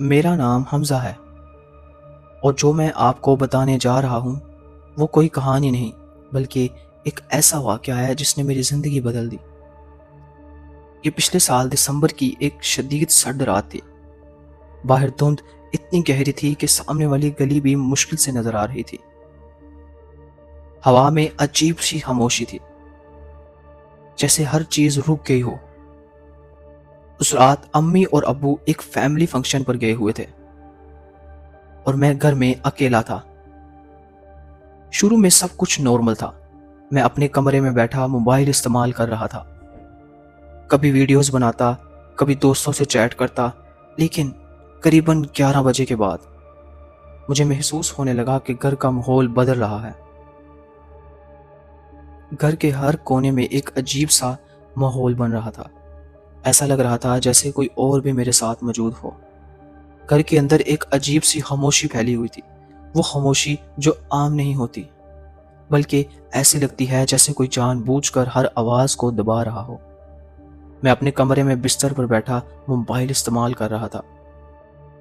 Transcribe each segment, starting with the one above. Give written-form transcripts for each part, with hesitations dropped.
میرا نام حمزہ ہے اور جو میں آپ کو بتانے جا رہا ہوں وہ کوئی کہانی نہیں بلکہ ایک ایسا واقعہ ہے جس نے میری زندگی بدل دی۔ یہ پچھلے سال دسمبر کی ایک شدید سرد رات تھی۔ باہر دھند اتنی گہری تھی کہ سامنے والی گلی بھی مشکل سے نظر آ رہی تھی۔ ہوا میں عجیب سی خاموشی تھی، جیسے ہر چیز رک گئی ہو۔ اس رات امی اور ابو ایک فیملی فنکشن پر گئے ہوئے تھے اور میں گھر میں اکیلا تھا۔ شروع میں سب کچھ نارمل تھا۔ میں اپنے کمرے میں بیٹھا موبائل استعمال کر رہا تھا، کبھی ویڈیوز بناتا، کبھی دوستوں سے چیٹ کرتا، لیکن قریباً 11 بجے کے بعد مجھے محسوس ہونے لگا کہ گھر کا ماحول بدل رہا ہے۔ گھر کے ہر کونے میں ایک عجیب سا ماحول بن رہا تھا۔ ایسا لگ رہا تھا جیسے کوئی اور بھی میرے ساتھ موجود ہو۔ گھر کے اندر ایک عجیب سی خاموشی پھیلی ہوئی تھی، وہ خاموشی جو عام نہیں ہوتی بلکہ ایسی لگتی ہے جیسے کوئی جان بوجھ کر ہر آواز کو دبا رہا ہو۔ میں اپنے کمرے میں بستر پر بیٹھا موبائل استعمال کر رہا تھا،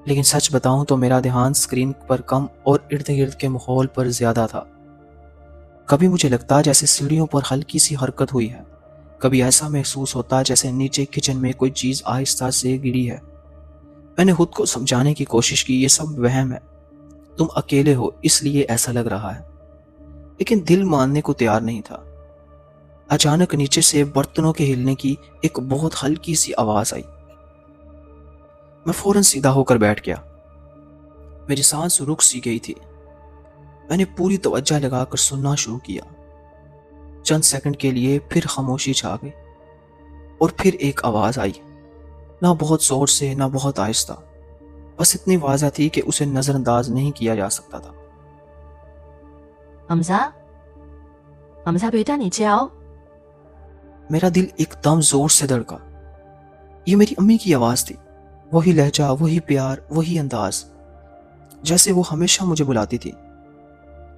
لیکن سچ بتاؤں تو میرا دھیان اسکرین پر کم اور ارد گرد کے ماحول پر زیادہ تھا۔ کبھی مجھے لگتا جیسے سیڑھیوں پر ہلکی سی حرکت ہوئی ہے، کبھی ایسا محسوس ہوتا جیسے نیچے کچن میں کوئی چیز آہستہ سے گری ہے۔ میں نے خود کو سمجھانے کی کوشش کی، یہ سب وہم ہے، تم اکیلے ہو اس لیے ایسا لگ رہا ہے، لیکن دل ماننے کو تیار نہیں تھا۔ اچانک نیچے سے برتنوں کے ہلنے کی ایک بہت ہلکی سی آواز آئی۔ میں فوراً سیدھا ہو کر بیٹھ گیا، میری سانس رک سی گئی تھی۔ میں نے پوری توجہ لگا کر سننا شروع کیا۔ چند سیکنڈ کے لیے پھر خاموشی چھا گئی اور پھر ایک آواز آئی، نہ بہت زور سے نہ بہت آہستہ، بس اتنی واضح تھی کہ اسے نظر انداز نہیں کیا جا سکتا تھا۔ حمزہ بیٹا نیچے آؤ۔ میرا دل ایک دم زور سے دھڑکا۔ یہ میری امی کی آواز تھی، وہی لہجہ، وہی پیار، وہی انداز، جیسے وہ ہمیشہ مجھے بلاتی تھی۔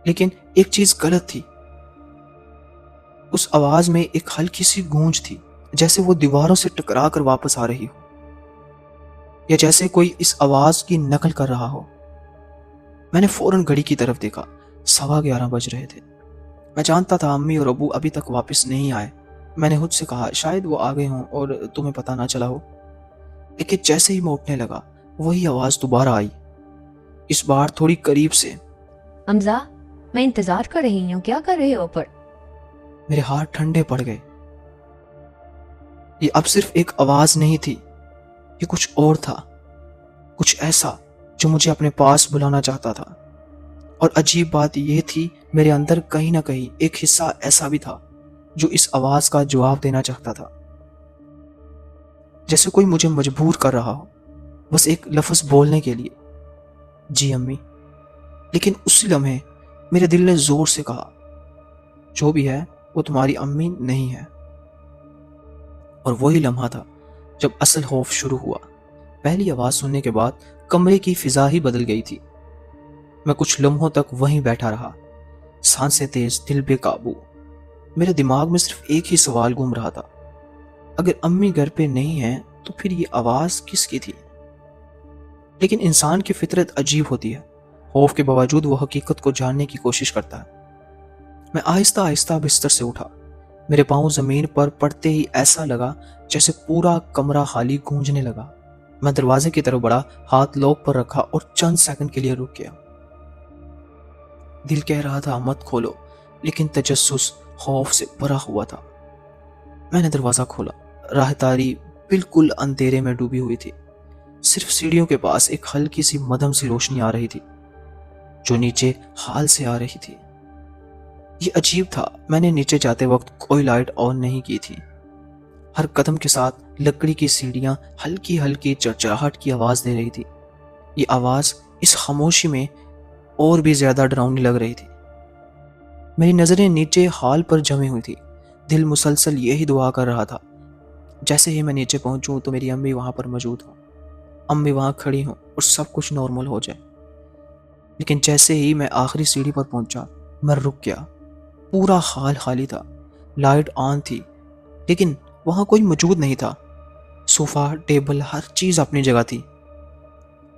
لیکن ایک چیز غلط تھی، اس آواز میں ایک ہلکی سی گونج تھی، جیسے وہ دیواروں سے ٹکرا کر واپس آ رہی ہو، یا جیسے کوئی اس آواز کی نقل کر رہا ہو۔ میں نے فوراً گھڑی کی طرف دیکھا، 11:15 بج رہے تھے۔ میں جانتا تھا امی اور ابو ابھی تک واپس نہیں آئے۔ میں نے خود سے کہا شاید وہ آ گئے ہوں اور تمہیں پتہ نہ چلا ہو، لیکن جیسے ہی میں اٹھنے لگا وہی آواز دوبارہ آئی، اس بار تھوڑی قریب سے۔ حمزہ میں انتظار کر رہی ہوں، کیا کر رہے ہو اوپر؟ میرے ہاتھ ٹھنڈے پڑ گئے۔ یہ اب صرف ایک آواز نہیں تھی، یہ کچھ اور تھا، کچھ ایسا جو مجھے اپنے پاس بلانا چاہتا تھا۔ اور عجیب بات یہ تھی، میرے اندر کہیں نہ کہیں ایک حصہ ایسا بھی تھا جو اس آواز کا جواب دینا چاہتا تھا، جیسے کوئی مجھے مجبور کر رہا ہو بس ایک لفظ بولنے کے لیے، جی امی۔ لیکن اسی لمحے میرے دل نے زور سے کہا، جو بھی ہے وہ تمہاری امی نہیں ہے۔ اور وہی لمحہ تھا جب اصل خوف شروع ہوا۔ پہلی آواز سننے کے بعد کمرے کی فضا ہی بدل گئی تھی۔ میں کچھ لمحوں تک وہیں بیٹھا رہا، سانسیں تیز، دل بے قابو۔ میرے دماغ میں صرف ایک ہی سوال گھوم رہا تھا، اگر امی گھر پہ نہیں ہیں تو پھر یہ آواز کس کی تھی؟ لیکن انسان کی فطرت عجیب ہوتی ہے، خوف کے باوجود وہ حقیقت کو جاننے کی کوشش کرتا ہے۔ میں آہستہ آہستہ بستر سے اٹھا، میرے پاؤں زمین پر پڑتے ہی ایسا لگا جیسے پورا کمرہ خالی گونجنے لگا۔ میں دروازے کی طرف بڑھا، ہاتھ لاک پر رکھا اور چند سیکنڈ کے لیے رک گیا۔ دل کہہ رہا تھا مت کھولو، لیکن تجسس خوف سے بھرا ہوا تھا۔ میں نے دروازہ کھولا، راہ تاری بالکل اندھیرے میں ڈوبی ہوئی تھی۔ صرف سیڑھیوں کے پاس ایک ہلکی سی مدھم سی روشنی آ رہی تھی جو نیچے ہال سے آ رہی تھی۔ یہ عجیب تھا، میں نے نیچے جاتے وقت کوئی لائٹ آن نہیں کی تھی۔ ہر قدم کے ساتھ لکڑی کی سیڑھیاں ہلکی ہلکی چرچراہٹ کی آواز دے رہی تھی۔ یہ آواز اس خاموشی میں اور بھی زیادہ ڈراؤنی لگ رہی تھی۔ میری نظریں نیچے ہال پر جمی ہوئی تھی، دل مسلسل یہی دعا کر رہا تھا جیسے ہی میں نیچے پہنچوں تو میری امی وہاں پر موجود ہوں، امی وہاں کھڑی ہوں اور سب کچھ نارمل ہو جائے۔ لیکن جیسے ہی میں آخری سیڑھی پر پہنچا میں رک گیا۔ پورا ہال خالی تھا، لائٹ آن تھی لیکن وہاں کوئی موجود نہیں تھا۔ صوفہ، ٹیبل، ہر چیز اپنی جگہ تھی۔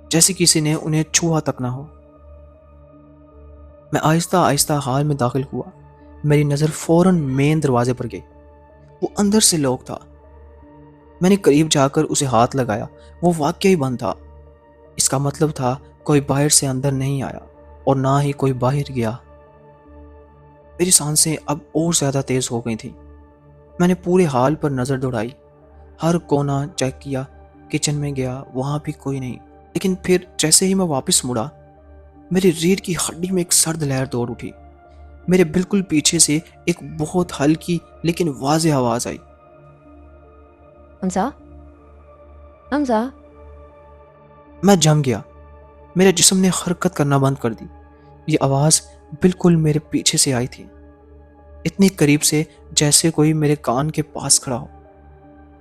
جیسے کسی نے انہیں چھوا تک نہ ہو۔ میں آہستہ آہستہ ہال میں داخل ہوا۔ میری نظر فوراً مین دروازے پر گئی۔ وہ اندر سے لاک تھا۔ میں نے قریب جا کر اسے ہاتھ لگایا، وہ واقعی بند تھا۔ اس کا مطلب تھا کوئی باہر سے اندر نہیں آیا اور نہ ہی کوئی باہر گیا۔ میری سانسیں اب اور زیادہ تیز ہو گئی تھیں۔ میں نے پورے ہال پر نظر دوڑائی، ہر کونا چیک کیا، کچن میں گیا، وہاں بھی کوئی نہیں۔ لیکن پھر جیسے ہی میں واپس مڑا، میری ریڑھ کی ہڈی میں ایک سرد لہر دوڑ اٹھی۔ میرے بالکل پیچھے سے ایک بہت ہلکی لیکن واضح آواز آئی۔ حمزہ، حمزہ۔ میں جم گیا، میرے جسم نے حرکت کرنا بند کر دی۔ یہ آواز بالکل میرے پیچھے سے آئی تھی، اتنی قریب سے جیسے کوئی میرے کان کے پاس کھڑا ہو۔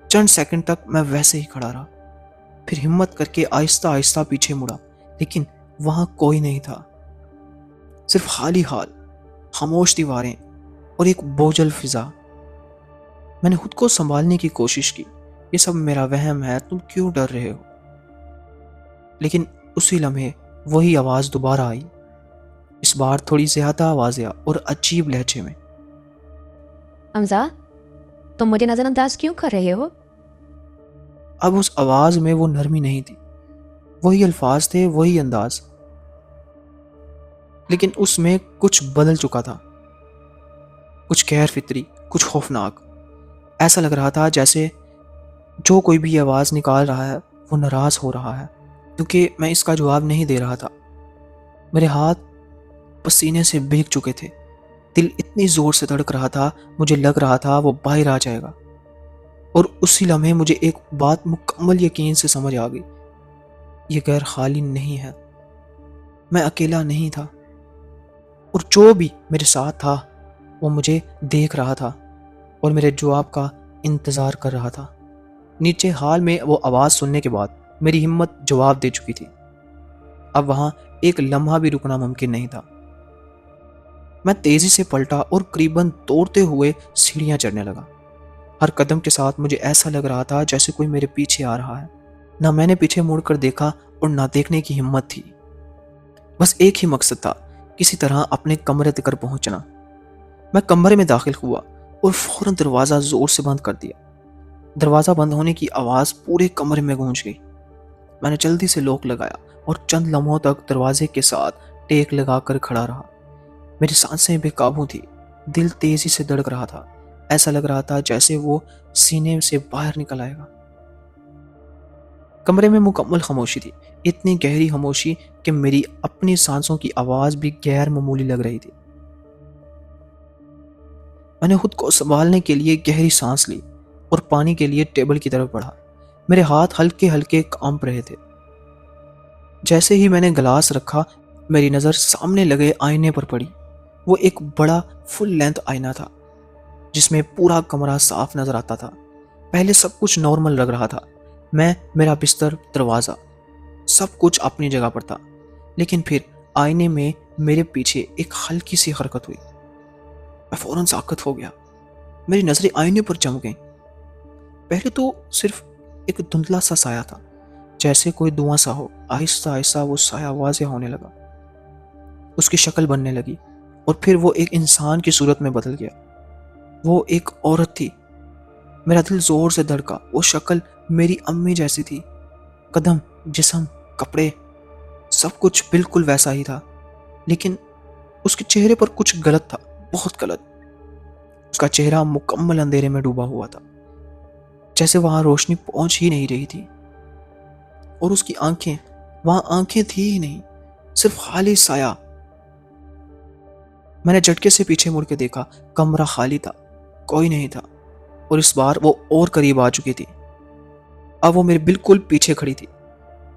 چند سیکنڈ تک میں ویسے ہی کھڑا رہا، پھر ہمت کر کے آہستہ آہستہ پیچھے مڑا، لیکن وہاں کوئی نہیں تھا، صرف خالی ہال، خاموش دیواریں اور ایک بوجھل فضا۔ میں نے خود کو سنبھالنے کی کوشش کی، یہ سب میرا وہم ہے، تم کیوں ڈر رہے ہو؟ لیکن اسی لمحے وہی آواز دوبارہ آئی، اس بار تھوڑی زیادہ واضح اور عجیب لہجے میں۔ حمزہ، تم مجھے نظر انداز کیوں کر رہے ہو؟ اب اس آواز میں وہ نرمی نہیں تھی، وہی الفاظ تھے، وہی انداز، لیکن اس میں کچھ بدل چکا تھا، کچھ غیر فطری، کچھ خوفناک۔ ایسا لگ رہا تھا جیسے جو کوئی بھی آواز نکال رہا ہے وہ ناراض ہو رہا ہے، کیونکہ میں اس کا جواب نہیں دے رہا تھا۔ میرے ہاتھ پسینے سے بھیگ چکے تھے، دل اتنی زور سے دھڑک رہا تھا، مجھے لگ رہا تھا وہ باہر آ جائے گا۔ اور اسی لمحے مجھے ایک بات مکمل یقین سے سمجھ آ گئی، یہ غیر خالی نہیں ہے، میں اکیلا نہیں تھا، اور جو بھی میرے ساتھ تھا وہ مجھے دیکھ رہا تھا اور میرے جواب کا انتظار کر رہا تھا۔ نیچے ہال میں وہ آواز سننے کے بعد میری ہمت جواب دے چکی تھی، اب وہاں ایک لمحہ بھی رکنا ممکن نہیں تھا۔ میں تیزی سے پلٹا اور قریباً دوڑتے ہوئے سیڑھیاں چڑھنے لگا۔ ہر قدم کے ساتھ مجھے ایسا لگ رہا تھا جیسے کوئی میرے پیچھے آ رہا ہے۔ نہ میں نے پیچھے مڑ کر دیکھا اور نہ دیکھنے کی ہمت تھی، بس ایک ہی مقصد تھا، کسی طرح اپنے کمرے تک پہنچنا۔ میں کمرے میں داخل ہوا اور فوراً دروازہ زور سے بند کر دیا۔ دروازہ بند ہونے کی آواز پورے کمرے میں گونج گئی۔ میں نے جلدی سے لوک لگایا اور چند لمحوں تک دروازے کے ساتھ ٹیک لگا کر کھڑا رہا۔ میری سانسیں بے قابو تھی، دل تیزی سے دھڑک رہا تھا، ایسا لگ رہا تھا جیسے وہ سینے سے باہر نکل آئے گا۔ کمرے میں مکمل خاموشی تھی، اتنی گہری خاموشی کہ میری اپنی سانسوں کی آواز بھی غیر معمولی لگ رہی تھی۔ میں نے خود کو سنبھالنے کے لیے گہری سانس لی اور پانی کے لیے ٹیبل کی طرف بڑھا۔ میرے ہاتھ ہلکے ہلکے کانپ رہے تھے۔ جیسے ہی میں نے گلاس رکھا، میری نظر سامنے لگے آئینے پر پڑی۔ وہ ایک بڑا فل لینتھ آئینہ تھا جس میں پورا کمرہ صاف نظر آتا تھا۔ پہلے سب کچھ نارمل لگ رہا تھا، میرا بستر، دروازہ، سب کچھ اپنی جگہ پر تھا، لیکن پھر آئینے میں میرے پیچھے ایک ہلکی سی حرکت ہوئی۔ میں فوراً ساکت ہو گیا، میری نظریں آئینے پر جم گئیں۔ پہلے تو صرف ایک دھندلا سا سایہ تھا، جیسے کوئی دھواں سا ہو۔ آہستہ آہستہ وہ سایہ واضح ہونے لگا، اس کی شکل بننے لگی، اور پھر وہ ایک انسان کی صورت میں بدل گیا۔ وہ ایک عورت تھی۔ میرا دل زور سے دھڑکا۔ وہ شکل میری امی جیسی تھی، قدم، جسم، کپڑے، سب کچھ بالکل ویسا ہی تھا، لیکن اس کے چہرے پر کچھ غلط تھا، بہت غلط۔ اس کا چہرہ مکمل اندھیرے میں ڈوبا ہوا تھا، جیسے وہاں روشنی پہنچ ہی نہیں رہی تھی، اور اس کی آنکھیں، وہاں آنکھیں تھی ہی نہیں، صرف خالی سایہ۔ میں نے جھٹکے سے پیچھے مڑ کے دیکھا، کمرہ خالی تھا، کوئی نہیں تھا، اور اس بار وہ اور قریب آ چکی تھی۔ اب وہ میرے بالکل پیچھے کھڑی تھی،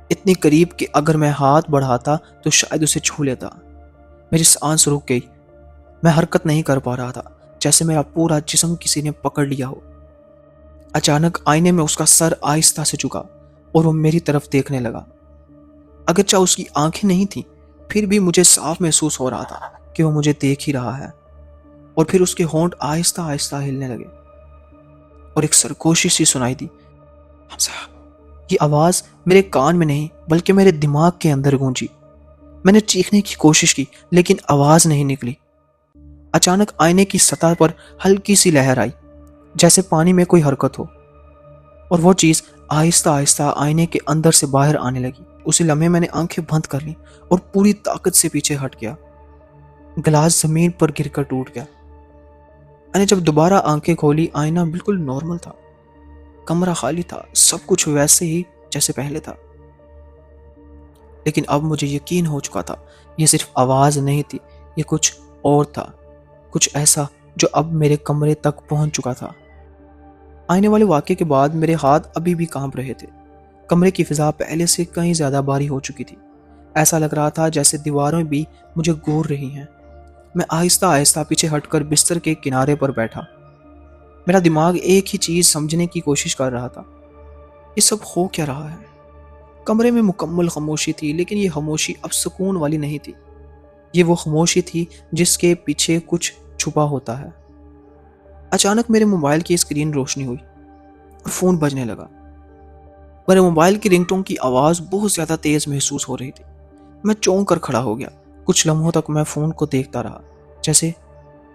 اتنی قریب کہ اگر میں ہاتھ بڑھاتا تو شاید اسے چھو لیتا۔ میری سانس رک گئی، میں حرکت نہیں کر پا رہا تھا، جیسے میرا پورا جسم کسی نے پکڑ لیا ہو۔ اچانک آئینے میں اس کا سر آہستہ سے جھکا اور وہ میری طرف دیکھنے لگا۔ اگرچہ اس کی آنکھیں نہیں تھیں، پھر بھی مجھے صاف محسوس ہو رہا تھا کہ وہ مجھے دیکھ ہی رہا ہے۔ اور پھر اس کے ہونٹ آہستہ آہستہ ہلنے لگے اور ایک سرگوشی سی سنائی دی، حمزہ، یہ آواز میرے کان میں نہیں بلکہ میرے دماغ کے اندر گونجی۔ میں نے چیخنے کی کوشش کی لیکن آواز نہیں نکلی۔ اچانک آئینے کی سطح پر ہلکی سی لہر آئی، جیسے پانی میں کوئی حرکت ہو، اور وہ چیز آہستہ آہستہ آئینے کے اندر سے باہر آنے لگی۔ اسی لمحے میں نے آنکھیں بند کر لیں اور پوری طاقت سے پیچھے ہٹ گیا۔ گلاس زمین پر گر کر ٹوٹ گیا۔ میں نے جب دوبارہ آنکھیں کھولی، آئینہ بالکل نارمل تھا، کمرہ خالی تھا، سب کچھ ویسے ہی جیسے پہلے تھا۔ لیکن اب مجھے یقین ہو چکا تھا، یہ صرف آواز نہیں تھی، یہ کچھ اور تھا، کچھ ایسا جو اب میرے کمرے تک پہنچ چکا تھا۔ آئینے والے واقعے کے بعد میرے ہاتھ ابھی بھی کانپ رہے تھے۔ کمرے کی فضا پہلے سے کہیں زیادہ بھاری ہو چکی تھی۔ ایسا لگ رہا تھا جیسے دیواریں بھی مجھے گور رہی ہیں۔ میں آہستہ آہستہ پیچھے ہٹ کر بستر کے کنارے پر بیٹھا۔ میرا دماغ ایک ہی چیز سمجھنے کی کوشش کر رہا تھا، یہ سب ہو کیا رہا ہے؟ کمرے میں مکمل خاموشی تھی، لیکن یہ خاموشی اب سکون والی نہیں تھی۔ یہ وہ خاموشی تھی جس کے پیچھے کچھ چھپا ہوتا ہے۔ اچانک میرے موبائل کی اسکرین روشنی ہوئی اور فون بجنے لگا۔ میرے موبائل کی رنگ ٹون کی آواز بہت زیادہ تیز محسوس ہو رہی تھی۔ میں چونک کر کھڑا ہو گیا۔ کچھ لمحوں تک میں فون کو دیکھتا رہا، جیسے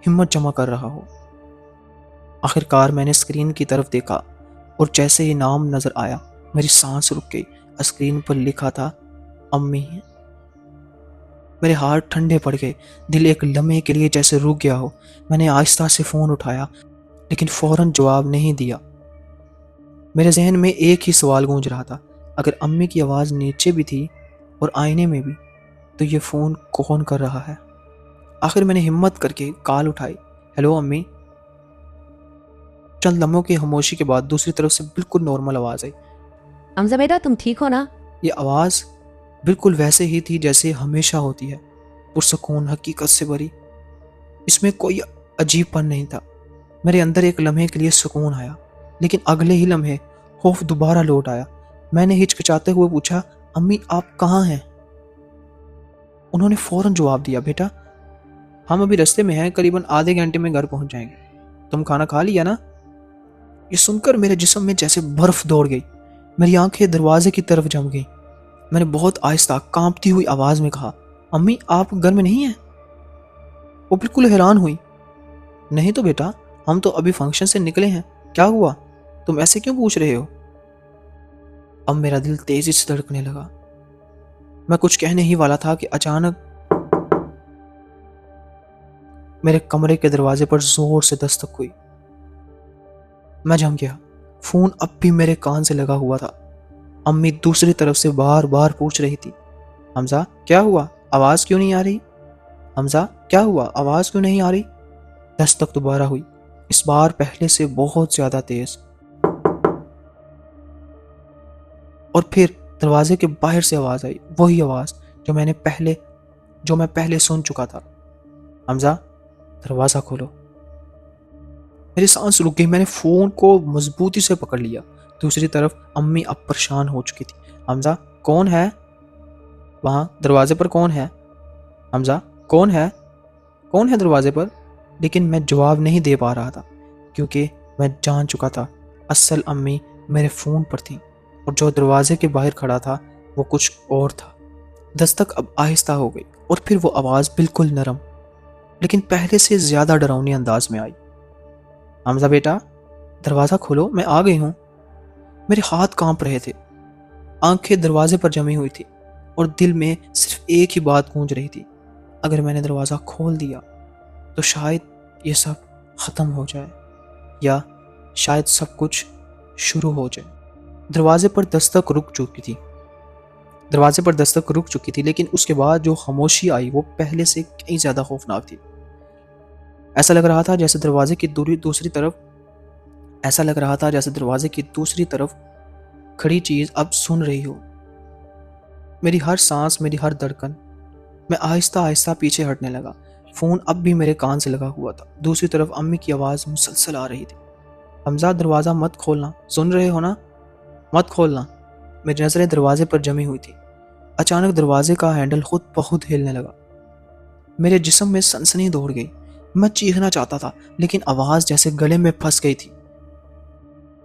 ہمت جمع کر رہا ہو۔ آخر کار میں نے اسکرین کی طرف دیکھا اور جیسے ہی نام نظر آیا میری سانس رک گئی۔ اسکرین پر لکھا تھا امی۔ میرے ہاتھ ٹھنڈے پڑ گئے، دل ایک لمحے کے لیے جیسے رک گیا ہو۔ میں نے آہستہ سے فون اٹھایا لیکن فوراً جواب نہیں دیا۔ میرے ذہن میں ایک ہی سوال گونج رہا تھا، اگر امی کی آواز نیچے بھی تھی اور آئینے میں بھی، تو یہ فون کون کر رہا ہے؟ آخر میں نے ہمت کر کے کال اٹھائی۔ ہیلو امی۔ چند لمحوں کی خاموشی کے بعد دوسری طرف سے بالکل نارمل آواز آئی۔ حمزہ بیٹا تم ٹھیک ہو نا؟ یہ آواز بالکل ویسے ہی تھی جیسے ہمیشہ ہوتی ہے، پرسکون، حقیقت سے بھری۔ اس میں کوئی عجیب پن نہیں تھا۔ میرے اندر ایک لمحے کے لیے سکون آیا، لیکن اگلے ہی لمحے خوف دوبارہ لوٹ آیا۔ میں نے ہچکچاتے ہوئے پوچھا، امی آپ کہاں ہیں؟ انہوں نے فوراً جواب دیا، بیٹا ہم ابھی رستے میں ہیں، قریباً آدھے گھنٹے میں گھر پہنچ جائیں گے۔ تم کھانا کھا لیا نا؟ یہ سن کر میرے جسم میں جیسے برف دوڑ گئی، میری آنکھیں دروازے کی طرف جم گئیں۔ میں نے بہت آہستہ کانپتی ہوئی آواز میں کہا، امی آپ گھر میں نہیں ہیں؟ وہ بالکل حیران ہوئی۔ نہیں تو بیٹا، ہم تو ابھی فنکشن سے نکلے ہیں، کیا ہوا؟ تم ایسے کیوں پوچھ رہے ہو؟ اب میرا دل تیزی سے دھڑکنے لگا۔ میں کچھ کہنے ہی والا تھا کہ اچانک میرے کمرے کے دروازے پر زور سے دستک ہوئی۔ میں جم گیا۔ فون اب بھی میرے کان سے لگا ہوا تھا۔ امی دوسری طرف سے بار بار پوچھ رہی تھی، حمزہ کیا ہوا؟ آواز کیوں نہیں آ رہی؟ حمزہ کیا ہوا؟ آواز کیوں نہیں آ رہی؟ دستک دوبارہ ہوئی، اس بار پہلے سے بہت زیادہ تیز، اور پھر دروازے کے باہر سے آواز آئی، وہی آواز جو میں پہلے سن چکا تھا، حمزہ دروازہ کھولو۔ میری سانس رک گئی۔ میں نے فون کو مضبوطی سے پکڑ لیا۔ دوسری طرف امی اب پریشان ہو چکی تھی۔ حمزہ کون ہے وہاں؟ دروازے پر کون ہے؟ حمزہ کون ہے دروازے پر؟ لیکن میں جواب نہیں دے پا رہا تھا، کیونکہ میں جان چکا تھا اصل امی میرے فون پر تھی اور جو دروازے کے باہر کھڑا تھا وہ کچھ اور تھا۔ دستک اب آہستہ ہو گئی اور پھر وہ آواز بالکل نرم لیکن پہلے سے زیادہ ڈراؤنی انداز میں آئی، حمزہ بیٹا دروازہ کھولو، میں آ گئی ہوں۔ میرے ہاتھ کانپ رہے تھے، آنکھیں دروازے پر جمی ہوئی تھی اور دل میں صرف ایک ہی بات گونج رہی تھی، اگر میں نے دروازہ کھول دیا تو شاید یہ سب ختم ہو جائے، یا شاید سب کچھ شروع ہو جائے۔ دروازے پر دستک رک چکی تھی لیکن اس کے بعد جو خاموشی آئی وہ پہلے سے کہیں زیادہ خوفناک تھی۔ ایسا لگ رہا تھا جیسے دروازے کی دوسری طرف کھڑی چیز اب سن رہی ہو میری ہر سانس، میری ہر دھڑکن۔ میں آہستہ آہستہ پیچھے ہٹنے لگا۔ فون اب بھی میرے کان سے لگا ہوا تھا۔ دوسری طرف امی کی آواز مسلسل آ رہی تھی، حمزہ دروازہ مت کھولنا، سن رہے ہو نا، مت کھولنا۔ میری نظریں دروازے پر جمی ہوئی تھی۔ اچانک دروازے کا ہینڈل خود بخود ہلنے لگا۔ میرے جسم میں سنسنی دوڑ گئی۔ میں چیخنا چاہتا تھا لیکن آواز جیسے گلے میں پھنس گئی تھی۔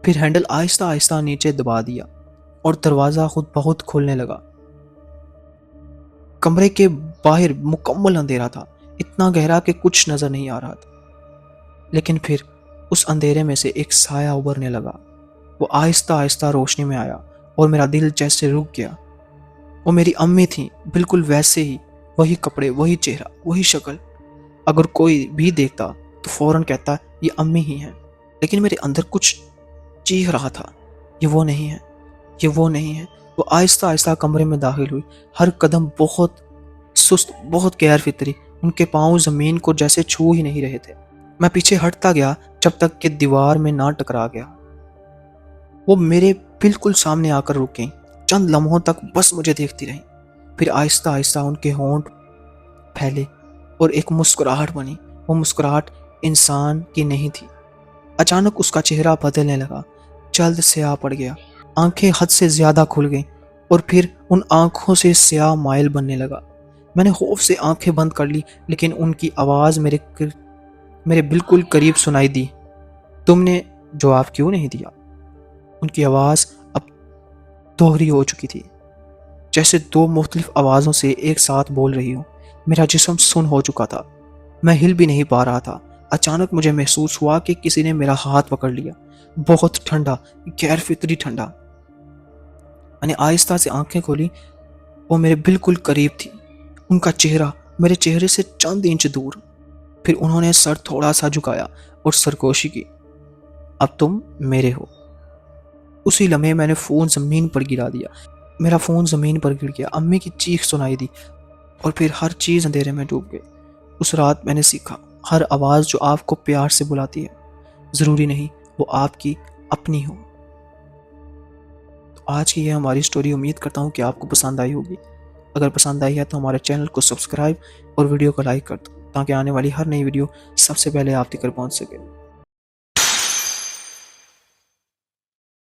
پھر ہینڈل آہستہ آہستہ نیچے دبا دیا اور دروازہ خود بخود کھولنے لگا۔ کمرے کے باہر مکمل اندھیرا تھا، اتنا گہرا کہ کچھ نظر نہیں آ رہا تھا۔ لیکن پھر اس اندھیرے میں سے ایک سایہ ابھرنے لگا۔ وہ آہستہ آہستہ روشنی میں آیا اور میرا دل جیسے رک گیا۔ وہ میری امی تھیں، بالکل ویسے ہی، وہی کپڑے، وہی چہرہ، وہی شکل۔ اگر کوئی بھی دیکھتا تو فوراً کہتا یہ امی ہی ہیں، لیکن میرے اندر کچھ چیخ رہا تھا، یہ وہ نہیں ہے، یہ وہ نہیں ہے۔ وہ آہستہ آہستہ کمرے میں داخل ہوئی، ہر قدم بہت سست، بہت غیر فطری، ان کے پاؤں زمین کو جیسے چھو ہی نہیں رہے تھے۔ میں پیچھے ہٹتا گیا جب تک کہ دیوار میں نہ ٹکرا گیا۔ وہ میرے بالکل سامنے آ کر رک گئیں، چند لمحوں تک بس مجھے دیکھتی رہیں، پھر آہستہ آہستہ ان کے ہونٹ پھیلے اور ایک مسکراہٹ بنی۔ وہ مسکراہٹ انسان کی نہیں تھی۔ اچانک اس کا چہرہ بدلنے لگا، جلد سیاہ پڑ گیا، آنکھیں حد سے زیادہ کھل گئیں اور پھر ان آنکھوں سے سیاہ مائل بننے لگا۔ میں نے خوف سے آنکھیں بند کر لی، لیکن ان کی آواز میرے بالکل قریب سنائی دی۔ تم نے جواب کیوں نہیں دیا؟ ان کی آواز اب دوہری ہو چکی تھی، جیسے دو مختلف آوازوں سے ایک ساتھ بول رہی ہوں۔ میرا جسم سن ہو چکا تھا، میں ہل بھی نہیں پا رہا تھا۔ اچانک مجھے محسوس ہوا کہ کسی نے میرا ہاتھ پکڑ لیا، بہت ٹھنڈا، غیر فطری ٹھنڈا۔ میں نے آہستہ سے آنکھیں کھولی، وہ میرے بالکل قریب تھی، ان کا چہرہ میرے چہرے سے چند انچ دور۔ پھر انہوں نے سر تھوڑا سا جھکایا اور سرگوشی کی، اب تم میرے ہو۔ اسی لمحے میں نے فون زمین پر گرا دیا، میرا فون زمین پر گر گیا، امی کی چیخ سنائی دی اور پھر ہر چیز اندھیرے میں ڈوب گئی۔ اس رات میں نے سیکھا، ہر آواز جو آپ کو پیار سے بلاتی ہے، ضروری نہیں وہ آپ کی اپنی ہو۔ تو آج کی یہ ہماری سٹوری، امید کرتا ہوں کہ آپ کو پسند آئی ہوگی۔ اگر پسند آئی ہے تو ہمارے چینل کو سبسکرائب اور ویڈیو کو لائک کر دو، تاکہ آنے والی ہر نئی ویڈیو سب سے پہلے آپ تک پہنچ سکے۔